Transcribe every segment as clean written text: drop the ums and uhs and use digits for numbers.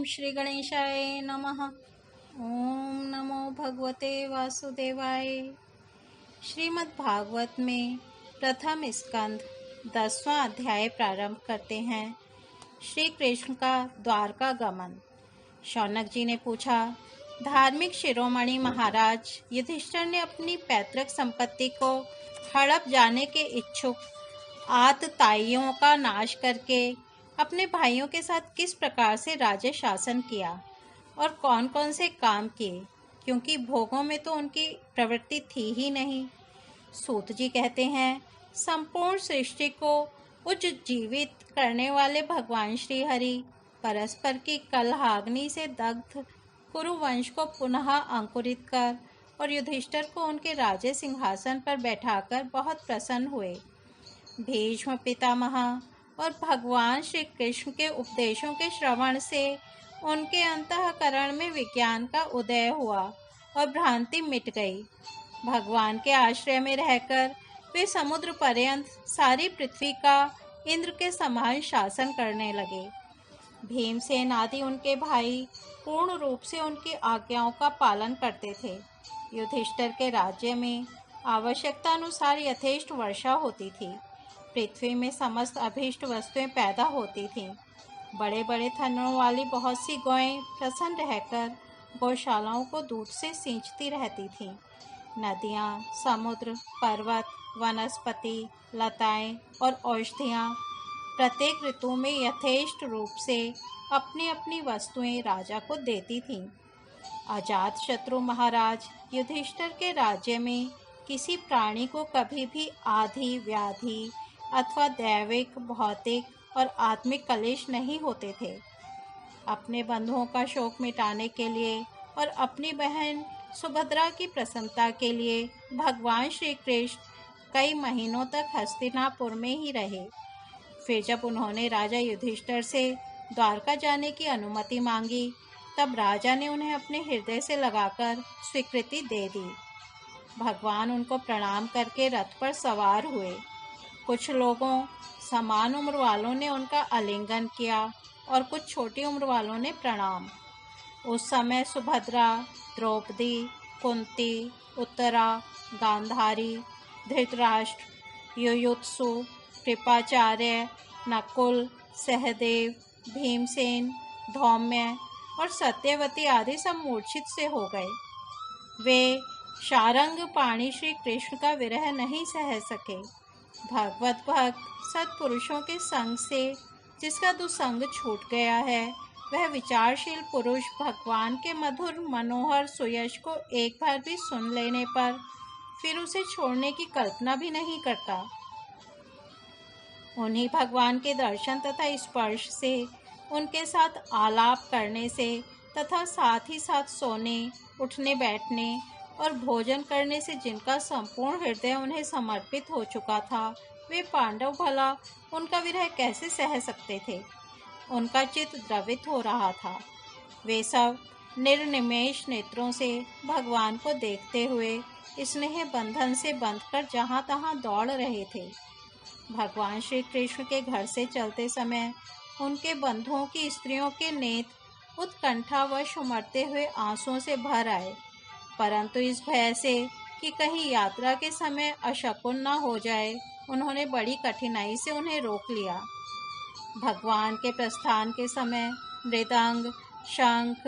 श्री गणेशाय नमः। ओम नमो भगवते वासुदेवाय। श्रीमद् भागवत में प्रथम स्कंद 10वां अध्याय प्रारंभ करते हैं। श्री कृष्ण का द्वारका गमन। शौनक जी ने पूछा, धार्मिक शिरोमणि महाराज युधिष्ठिर ने अपनी पैतृक संपत्ति को हड़प जाने के इच्छुक आतताइयों का नाश करके अपने भाइयों के साथ किस प्रकार से राज्य शासन किया और कौन कौन से काम किए, क्योंकि भोगों में तो उनकी प्रवृत्ति थी ही नहीं। सूत जी कहते हैं, संपूर्ण सृष्टि को उज्जीवित करने वाले भगवान श्री हरि परस्पर की कलहाग्नि से दग्ध कुरुवंश को पुनः अंकुरित कर और युधिष्ठिर को उनके राज्य सिंहासन पर बैठाकर बहुत प्रसन्न हुए। भीष्म पितामह और भगवान श्री कृष्ण के उपदेशों के श्रवण से उनके अंतःकरण में विज्ञान का उदय हुआ और भ्रांति मिट गई। भगवान के आश्रय में रहकर वे समुद्र पर्यंत सारी पृथ्वी का इंद्र के समान शासन करने लगे। भीमसेन आदि उनके भाई पूर्ण रूप से उनकी आज्ञाओं का पालन करते थे। युधिष्ठिर के राज्य में आवश्यकता अनुसार यथेष्ट वर्षा होती थी। पृथ्वी में समस्त अभीष्ट वस्तुएं पैदा होती थीं। बड़े बड़े थनों वाली बहुत सी गौएं प्रसन्न रहकर गौशालाओं को दूध से सींचती रहती थीं। नदियाँ, समुद्र, पर्वत, वनस्पति, लताएं और औषधियाँ प्रत्येक ऋतु में यथेष्ट रूप से अपनी अपनी वस्तुएं राजा को देती थीं। अजातशत्रु महाराज युधिष्ठिर के राज्य में किसी प्राणी को कभी भी आधि, व्याधि अथवा दैविक, भौतिक और आत्मिक कलेश नहीं होते थे। अपने बंधुओं का शोक मिटाने के लिए और अपनी बहन सुभद्रा की प्रसन्नता के लिए भगवान श्री कृष्ण कई महीनों तक हस्तिनापुर में ही रहे। फिर जब उन्होंने राजा युधिष्ठिर से द्वारका जाने की अनुमति मांगी, तब राजा ने उन्हें अपने हृदय से लगाकर स्वीकृति दे दी। भगवान उनको प्रणाम करके रथ पर सवार हुए। कुछ लोगों समान उम्र वालों ने उनका आलिंगन किया और कुछ छोटी उम्र वालों ने प्रणाम। उस समय सुभद्रा, द्रौपदी, कुंती, उत्तरा, गांधारी, धृतराष्ट्र, युयुत्सु, कृपाचार्य, नकुल, सहदेव, भीमसेन, धौम्य और सत्यवती आदि सब मूर्छित से हो गए। वे शारंग पाणी श्री कृष्ण का विरह नहीं सह सके। भगवत भक्त सत्पुरुषों के संग से जिसका दुसंग छूट गया है, वह विचारशील पुरुष भगवान के मधुर मनोहर सुयश को एक बार भी सुन लेने पर फिर उसे छोड़ने की कल्पना भी नहीं करता। उन्हीं भगवान के दर्शन तथा स्पर्श से, उनके साथ आलाप करने से तथा साथ ही साथ सोने, उठने बैठने और भोजन करने से जिनका संपूर्ण हृदय उन्हें समर्पित हो चुका था, वे पांडव भला उनका विरह कैसे सह सकते थे। उनका चित्त द्रवित हो रहा था। वे सब निर्निमेष नेत्रों से भगवान को देखते हुए स्नेह बंधन से बंधकर जहाँ तहाँ दौड़ रहे थे। भगवान श्री कृष्ण के घर से चलते समय उनके बंधुओं की स्त्रियों के नेत्र उत्कंठावश उमड़ते हुए आंसुओं से भर आए, परंतु इस भय से कि कहीं यात्रा के समय अशकुन न हो जाए, उन्होंने बड़ी कठिनाई से उन्हें रोक लिया। भगवान के प्रस्थान के समय मृदंग, शंख,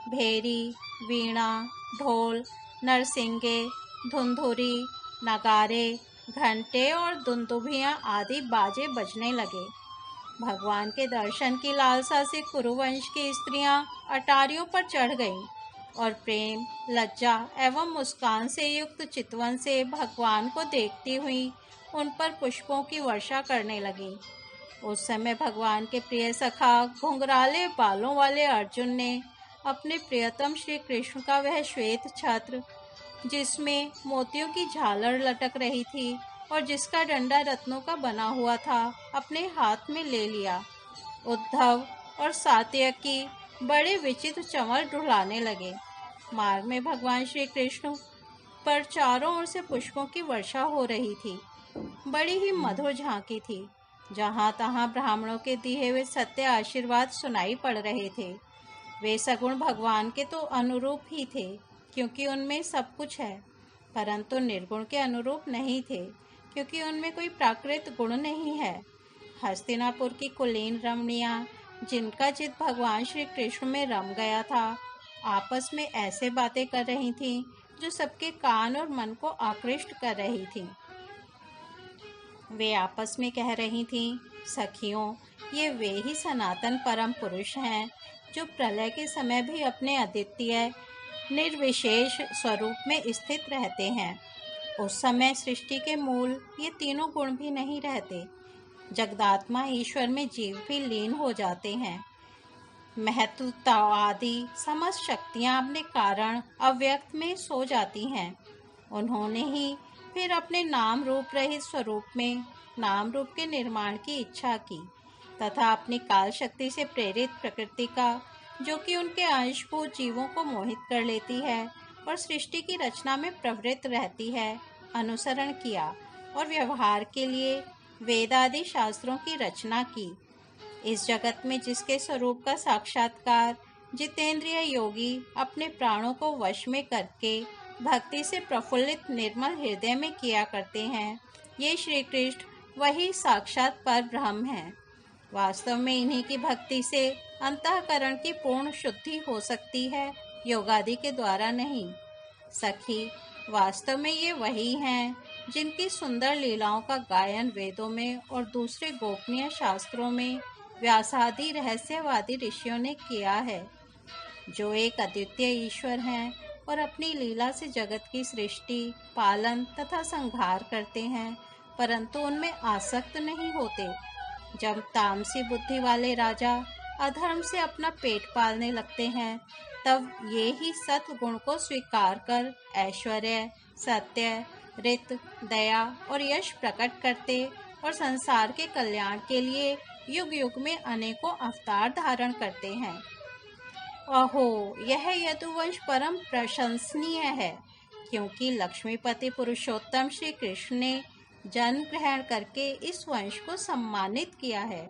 भेरी, वीणा, ढोल, नरसिंगे, धुंधुरी, नगारे, घंटे और दुंदुभियाँ आदि बाजे बजने लगे। भगवान के दर्शन की लालसा से कुरुवंश की स्त्रियां अटारियों पर चढ़ गईं और प्रेम, लज्जा एवं मुस्कान से युक्त चितवन से भगवान को देखती हुई उन पर पुष्पों की वर्षा करने लगी। उस समय भगवान के प्रिय सखा घुंघराले बालों वाले अर्जुन ने अपने प्रियतम श्री कृष्ण का वह श्वेत छत्र, जिसमें मोतियों की झालर लटक रही थी और जिसका डंडा रत्नों का बना हुआ था, अपने हाथ में ले लिया। उद्धव और सात्यकी बड़े विचित्र चंवर ढुलाने लगे। मार्ग में भगवान श्री कृष्ण पर चारों ओर से पुष्पों की वर्षा हो रही थी। बड़ी ही मधुर झांकी थी। जहाँ तहाँ ब्राह्मणों के दिए हुए सत्य आशीर्वाद सुनाई पड़ रहे थे। वे सगुण भगवान के तो अनुरूप ही थे, क्योंकि उनमें सब कुछ है, परंतु निर्गुण के अनुरूप नहीं थे, क्योंकि उनमें कोई प्राकृत गुण नहीं है। हस्तिनापुर की कुलीन रमणियाँ, जिनका चित भगवान श्री कृष्ण में रम गया था, आपस में ऐसे बातें कर रही थीं जो सबके कान और मन को आकृष्ट कर रही थीं। वे आपस में कह रही थीं, सखियों, ये वे ही सनातन परम पुरुष हैं जो प्रलय के समय भी अपने अद्वितीय निर्विशेष स्वरूप में स्थित रहते हैं। उस समय सृष्टि के मूल ये तीनों गुण भी नहीं रहते। जगदात्मा ईश्वर में जीव भी लीन हो जाते हैं। महत्ववादी समस्त शक्तियां अपने कारण अव्यक्त में सो जाती हैं। उन्होंने ही फिर अपने नाम रूप रहित स्वरूप में नाम रूप के निर्माण की इच्छा की तथा अपनी काल शक्ति से प्रेरित प्रकृति का, जो कि उनके अंशभूत जीवों को मोहित कर लेती है और सृष्टि की रचना में प्रवृत्त रहती है, अनुसरण किया और व्यवहार के लिए वेदादि शास्त्रों की रचना की। इस जगत में जिसके स्वरूप का साक्षात्कार जितेंद्रिय योगी अपने प्राणों को वश में करके भक्ति से प्रफुल्लित निर्मल हृदय में किया करते हैं, ये श्री कृष्ण वही साक्षात पर ब्रह्म है। वास्तव में इन्हीं की भक्ति से अंतःकरण की पूर्ण शुद्धि हो सकती है, योगादि के द्वारा नहीं। सखी, वास्तव में ये वही हैं जिनकी सुंदर लीलाओं का गायन वेदों में और दूसरे गोपनीय शास्त्रों में व्यासादि रहस्यवादी ऋषियों ने किया है, जो एक अद्वितीय ईश्वर हैं और अपनी लीला से जगत की सृष्टि, पालन तथा संहार करते हैं, परंतु उनमें आसक्त नहीं होते। जब तामसी बुद्धि वाले राजा अधर्म से अपना पेट पालने लगते हैं, तब ये ही सत्व गुण को स्वीकार कर ऐश्वर्य, सत्य, रित, दया और यश प्रकट करते और संसार के कल्याण के लिए युग युग में अनेकों अवतार धारण करते हैं। अहो, यह यदुवंश परम प्रशंसनीय है, क्योंकि लक्ष्मीपति पुरुषोत्तम श्री कृष्ण ने जन्म ग्रहण करके इस वंश को सम्मानित किया है।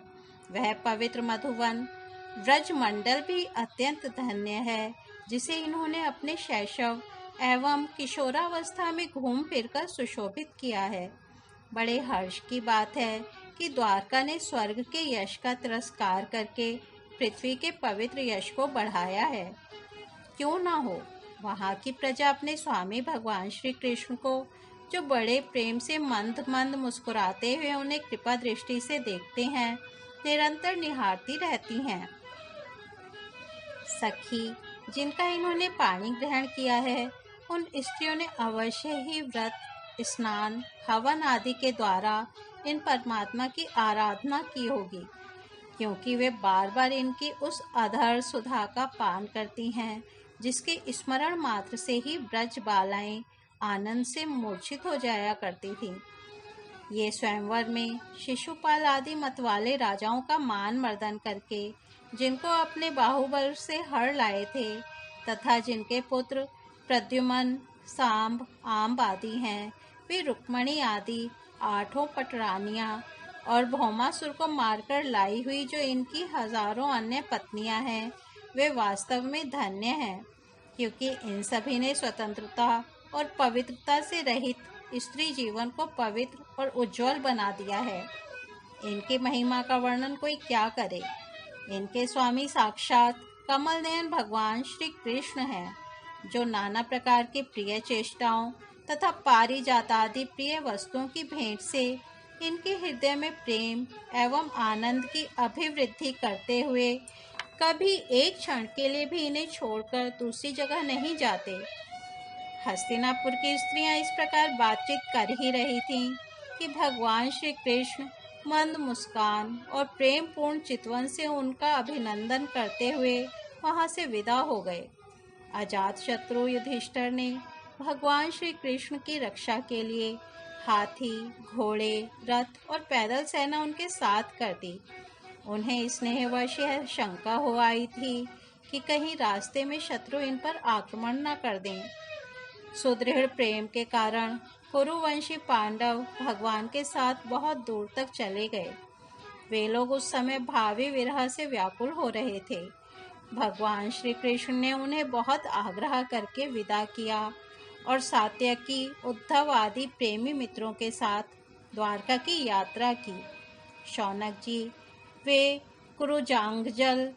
वह पवित्र मधुवन व्रजमंडल भी अत्यंत धन्य है, जिसे इन्होंने अपने शैशव एवं किशोरावस्था में घूम फिरकर सुशोभित किया है। बड़े हर्ष की बात है कि द्वारका ने स्वर्ग के यश का तिरस्कार करके पृथ्वी के पवित्र यश को बढ़ाया है। क्यों ना हो, वहाँ की प्रजा अपने स्वामी भगवान श्री कृष्ण को, जो बड़े प्रेम से मंद मंद मुस्कुराते हुए उन्हें कृपा दृष्टि से देखते हैं, निरंतर निहारती रहती हैं। सखी, जिनका इन्होंने पानी ग्रहण किया है, उन स्त्रियों ने अवश्य ही व्रत, स्नान, हवन आदि के द्वारा इन परमात्मा की आराधना की होगी, क्योंकि वे बार बार इनकी उस अधर सुधा का पान करती हैं, जिसके स्मरण मात्र से ही ब्रज बालाएं आनंद से मूर्छित हो जाया करती थीं। ये स्वयंवर में शिशुपाल आदि मतवाले राजाओं का मान मर्दन करके, जिनको अपने बाहुबल से हर लाए थे तथा जिनके पुत्र प्रद्युमन, सांब, आम्ब आदि हैं, वे रुक्मणी आदि 8 पटरानियां और भौमासुर को मारकर लाई हुई जो इनकी हजारों अन्य पत्नियां हैं, वे वास्तव में धन्य हैं, क्योंकि इन सभी ने स्वतंत्रता और पवित्रता से रहित स्त्री जीवन को पवित्र और उज्जवल बना दिया है। इनकी महिमा का वर्णन कोई क्या करे। इनके स्वामी साक्षात कमल नयन भगवान श्री कृष्ण हैं, जो नाना प्रकार की प्रिय चेष्टाओं तथा पारिजातादि प्रिय वस्तुओं की भेंट से इनके हृदय में प्रेम एवं आनंद की अभिवृद्धि करते हुए कभी एक क्षण के लिए भी इन्हें छोड़कर दूसरी जगह नहीं जाते। हस्तिनापुर की स्त्रियां इस प्रकार बातचीत कर ही रही थीं कि भगवान श्री कृष्ण मंद मुस्कान और प्रेम पूर्ण चितवन से उनका अभिनंदन करते हुए वहां से विदा हो गए। अजात शत्रु युधिष्ठिर ने भगवान श्री कृष्ण की रक्षा के लिए हाथी, घोड़े, रथ और पैदल सेना उनके साथ कर दी। उन्हें स्नेहवश यह शंका हो आई थी कि कहीं रास्ते में शत्रु इन पर आक्रमण न कर दें। सुदृढ़ प्रेम के कारण कुरुवंशी पांडव भगवान के साथ बहुत दूर तक चले गए। वे लोग उस समय भावी विरह से व्याकुल हो रहे थे। भगवान श्री कृष्ण ने उन्हें बहुत आग्रह करके विदा किया और सात्यकी, उद्धव आदि प्रेमी मित्रों के साथ द्वारका की यात्रा की। शौनक जी वे कुरुजांगजल,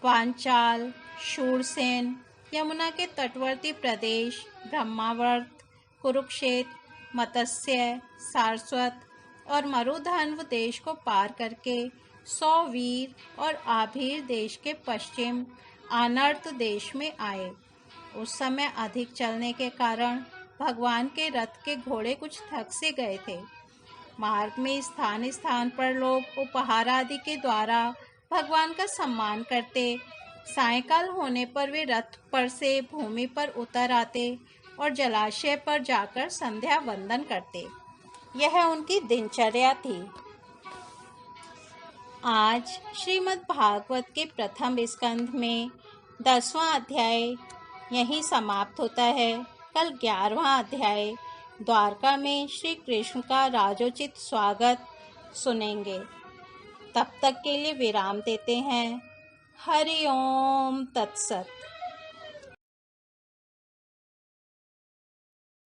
पांचाल, शूरसेन, यमुना के तटवर्ती प्रदेश, ब्रह्मावर्त, कुरुक्षेत्र, मत्स्य, सारस्वत और मरुधन्व देश को पार करके 100 वीर और आभीर देश के पश्चिम आनर्त देश में आए। उस समय अधिक चलने के कारण भगवान के रथ के घोड़े कुछ थक से गए थे। मार्ग में स्थान स्थान पर लोग उपहार आदि के द्वारा भगवान का सम्मान करते। सायंकाल होने पर वे रथ पर से भूमि पर उतर आते और जलाशय पर जाकर संध्या वंदन करते। यह उनकी दिनचर्या थी। आज श्रीमद् भागवत के प्रथम स्कंध में 10वां अध्याय यहीं समाप्त होता है। कल 11वां अध्याय द्वारका में श्री कृष्ण का राजोचित स्वागत सुनेंगे। तब तक के लिए विराम देते हैं। हरि ओम तत्सत।